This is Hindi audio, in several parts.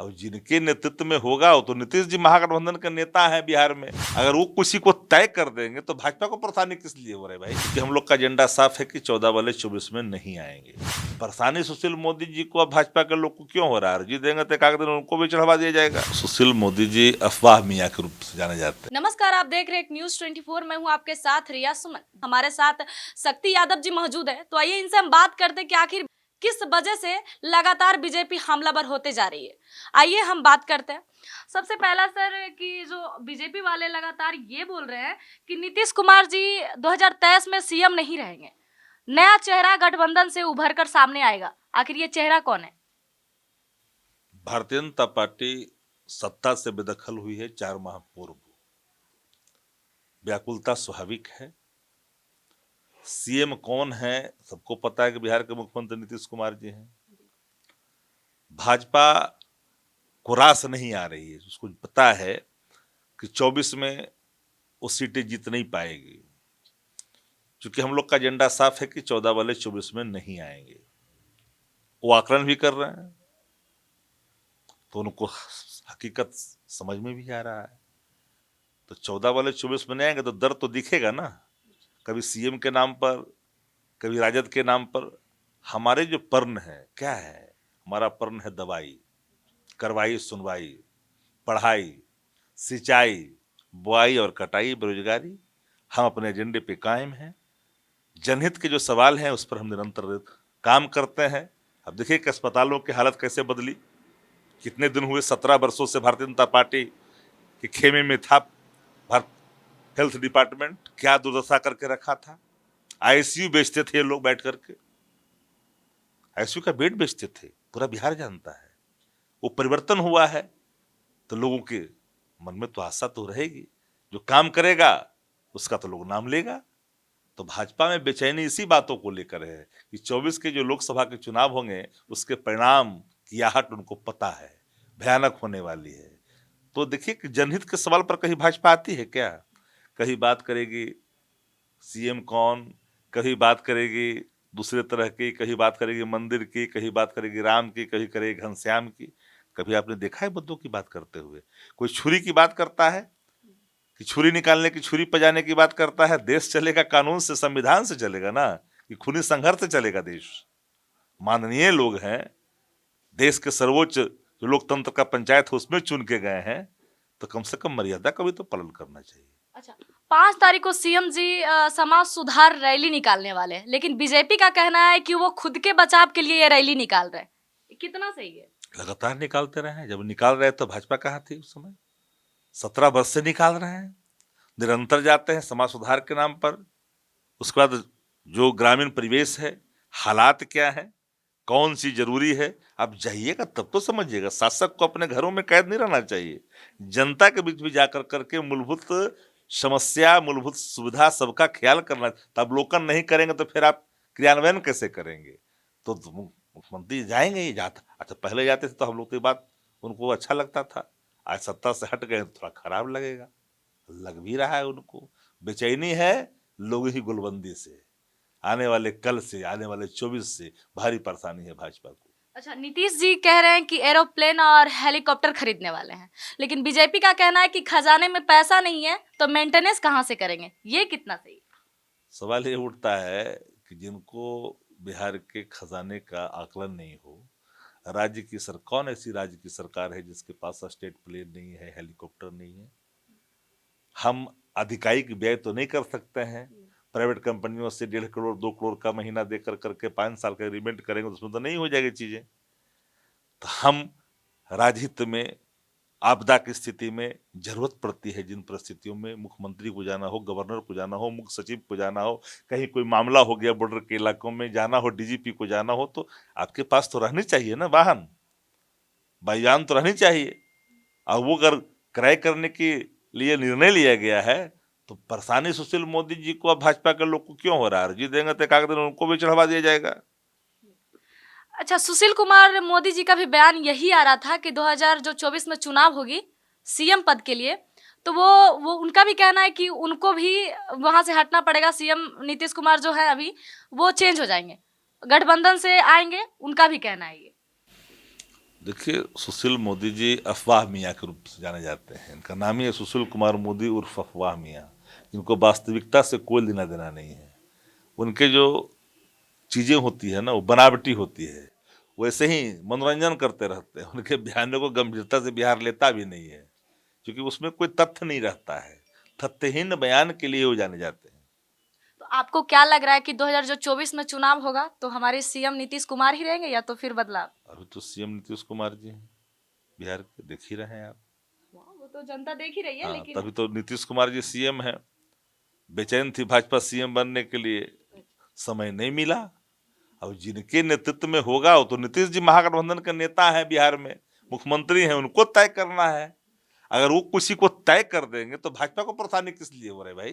और जिनके नेतृत्व में होगा वो तो नीतीश जी महागठबंधन के नेता हैं बिहार में। अगर वो किसी को तय कर देंगे तो भाजपा को परेशानी किस लिए हो रहा है भाई? क्योंकि हम लोग का एजेंडा साफ है कि 14 वाले 24 में नहीं आएंगे। परेशानी सुशील मोदी जी को अब भाजपा के लोग को क्यों हो रहा है? जी देंगे तो एक दिन उनको भी चढ़वा दिया जाएगा। सुशील मोदी जी अफवाह मियां के रूप से जाने जाते हैं। नमस्कार, आप देख रहे हैं न्यूज 24। मैं हूं आपके साथ रिया सुमन। हमारे साथ शक्ति यादव जी मौजूद है, तो आइए इनसे हम बात करते हैं कि आखिर किस वजह से लगातार बीजेपी हमलावर होते जा रही है। आइए हम बात करते हैं। सबसे पहला सर कि जो बीजेपी वाले लगातार ये बोल रहे हैं कि नीतीश कुमार जी 2023 में सीएम नहीं रहेंगे, नया चेहरा गठबंधन से उभर कर सामने आएगा। आखिर ये चेहरा कौन है? भारतीय जनता पार्टी सत्ता से बेदखल हुई है 4 माह पूर्व। व्याकुलता स्वाभाविक है। सीएम कौन है सबको पता है कि बिहार के मुख्यमंत्री नीतीश कुमार जी हैं। भाजपा को रास नहीं आ रही है, उसको पता है कि 24 में वो सीटें जीत नहीं पाएगी, क्योंकि हम लोग का एजेंडा साफ है कि 14 वाले 24 में नहीं आएंगे। वो आकलन भी कर रहे हैं, तो उनको हकीकत समझ में भी आ रहा है। तो 14 वाले 24 में नहीं आएंगे तो डर तो दिखेगा ना, कभी सीएम के नाम पर, कभी राजद के नाम पर। हमारे जो पर्ण है क्या है? हमारा पर्ण है दवाई, करवाई सुनवाई, पढ़ाई, सिंचाई, बुआई और कटाई, बेरोजगारी। हम अपने एजेंडे पे कायम हैं। जनहित के जो सवाल हैं उस पर हम निरंतर काम करते हैं। अब देखिए कि अस्पतालों की हालत कैसे बदली। कितने दिन हुए, 17 वर्षों से भारतीय जनता पार्टी के खेमे में था भारत हेल्थ डिपार्टमेंट। क्या दुर्दशा करके रखा था। आईसीयू बेचते थे ये लोग बैठ करके, आईसीयू का बेड बेचते थे, पूरा बिहार जानता है। वो परिवर्तन हुआ है तो लोगों के मन में तो आशा तो रहेगी, जो काम करेगा उसका तो लोग नाम लेगा। तो भाजपा में बेचैनी इसी बातों को लेकर है कि 24 के जो लोकसभा के चुनाव होंगे उसके परिणाम की आहट उनको पता है, भयानक होने वाली है। तो देखिए कि जनहित के सवाल पर कहीं भाजपा आती है क्या? कहीं बात करेगी सीएम कौन, कहीं बात करेगी दूसरे तरह की, कहीं बात करेगी मंदिर की, कहीं बात करेगी राम की, कहीं करेगी घनश्याम की। कभी आपने देखा है मुद्दों की बात करते हुए? कोई छुरी की बात करता है कि छुरी निकालने की, छुरी पजाने की बात करता है? देश चलेगा कानून से, संविधान से चलेगा ना, कि खूनी संघर्ष से चलेगा देश? माननीय लोग हैं, देश के सर्वोच्च जो लोकतंत्र का पंचायत है उसमें चुन के गए हैं, तो कम से कम मर्यादा का भी तो पालन करना चाहिए। अच्छा, 5 तारीख को सीएम जी समाज सुधार रैली निकालने वाले हैं, लेकिन बीजेपी का कहना है कि वो खुद के बचाव के लिए ये रैली निकाल रहे हैं। कितना सही है? लगातार निकालते रहे हैं। जब निकाल रहे तो भाजपा कहाँ थी उस समय? 17 वर्ष से निकाल रहे हैं, निरंतर जाते हैं समाज सुधार के नाम पर। उसके बाद जो ग्रामीण परिवेश है, हालात क्या है, कौन सी जरूरी है, आप जाइएगा तब तो समझिएगा। शासक को अपने घरों में कैद नहीं रहना चाहिए, जनता के बीच भी जाकर करके मूलभूत समस्या, मूलभूत सुविधा सबका ख्याल करना। तो अवलोकन नहीं करेंगे तो फिर आप क्रियान्वयन कैसे करेंगे? तो मुख्यमंत्री जाएंगे ही जाता। अच्छा, पहले जाते थे तो हम लोग की बात उनको अच्छा लगता था, आज सत्ता से हट गए तो थोड़ा खराब लगेगा, लग भी रहा है उनको। बेचैनी है लोगों की गुलबंदी से, आने वाले कल से, आने वाले 24 से भारी परेशानी है भाजपा को। अच्छा, नीतीश जी कह रहे हैं कि एरोप्लेन और हेलीकॉप्टर खरीदने वाले हैं, लेकिन बीजेपी का कहना है कि खजाने में पैसा नहीं है तो मेंटेनेंस कहाँ से करेंगे। ये कितना सही? सवाल ये उठता है कि जिनको बिहार के खजाने का आकलन नहीं हो, राज्य की कौन ऐसी राज्य की सरकार है जिसके पास स्टेट प्लेन नहीं है, हेलीकॉप्टर नहीं है? हम आधिकारिक व्यय तो नहीं कर सकते हैं, प्राइवेट कंपनियों से 1.5 करोड़ 2 करोड़ का महीना देकर करके 5 साल का एग्रीमेंट करेंगे तो उसमें तो नहीं हो जाएगी चीजें। तो हम राजहित में, आपदा की स्थिति में जरूरत पड़ती है जिन परिस्थितियों में मुख्यमंत्री को जाना हो, गवर्नर को जाना हो, मुख्य सचिव को जाना हो, कहीं कोई मामला हो गया बॉर्डर के इलाकों में जाना हो, डीजीपी को जाना हो, तो आपके पास तो रहनी चाहिए ना वाहन, वायुयान तो रहनी चाहिए। और वो अगर क्रय करने के लिए निर्णय लिया गया है तो परेशानी सुशील मोदी जी को अब भाजपा के लोग को क्यों हो रहा है? जी देंगे तो एक दिन उनको भी चढ़वा दिया जाएगा। अच्छा, सुशील कुमार मोदी जी का भी बयान यही आ रहा था कि 2024 में चुनाव होगी सीएम पद के लिए, तो वो उनका भी कहना है कि उनको भी वहां से हटना पड़ेगा। सीएम नीतीश कुमार जो है अभी वो चेंज हो जाएंगे, गठबंधन से आएंगे, उनका भी कहना है ये। देखिए, सुशील मोदी जी अफवाह मियाँ के रूप से जाने जाते हैं। इनका नाम ही है सुशील कुमार मोदी उर्फ अफवाह मियाँ। इनको वास्तविकता से कोई लेना देना नहीं है। उनके जो चीज़ें होती है ना, वो बनावटी होती है। वैसे ही मनोरंजन करते रहते हैं। उनके बयानों को गंभीरता से बिहार लेता भी नहीं है, क्योंकि उसमें कोई तथ्य नहीं रहता है। तथ्यहीन बयान के लिए वो जाने जाते हैं। तो आपको क्या लग रहा है कि 2024 में चुनाव होगा तो हमारे सीएम नीतीश कुमार ही रहेंगे या तो फिर बदलाव? अभी तो सीएम नीतीश कुमार जी हैं बिहार के, देख ही रहे हैं आप। वो तो जनता देख ही रही है, हाँ, लेकिन तभी तो नीतीश कुमार जी सीएम हैं। बेचैन थी भाजपा सीएम बनने के लिए, समय नहीं मिला। अब जिनके नेतृत्व में होगा वो तो नीतीश जी महागठबंधन के नेता हैं, बिहार में मुख्यमंत्री हैं, उनको तय करना है। अगर वो किसी को तय कर देंगे तो भाजपा को परेशानी किस लिए हो रहा है भाई?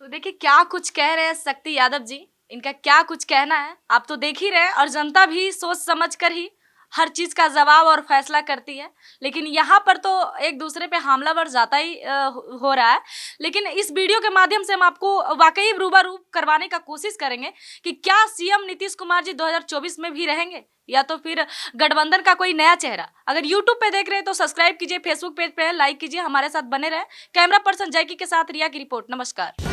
तो देखिए क्या कुछ कह रहे हैं शक्ति यादव जी, इनका क्या कुछ कहना है आप तो देख ही रहे हैं, और जनता भी सोच समझ कर ही हर चीज का जवाब और फैसला करती है। लेकिन यहाँ पर तो एक दूसरे पे हमलावर जाता ही हो रहा है। लेकिन इस वीडियो के माध्यम से हम आपको वाकई रूबरू करवाने का कोशिश करेंगे कि क्या सीएम नीतीश कुमार जी 2024 में भी रहेंगे या तो फिर गठबंधन का कोई नया चेहरा। अगर यूट्यूब पे देख रहे हैं तो सब्सक्राइब कीजिए, फेसबुक पेज पे है लाइक कीजिए, हमारे साथ बने रहे। कैमरा पर्सन जैकी के साथ रिया की रिपोर्ट। नमस्कार।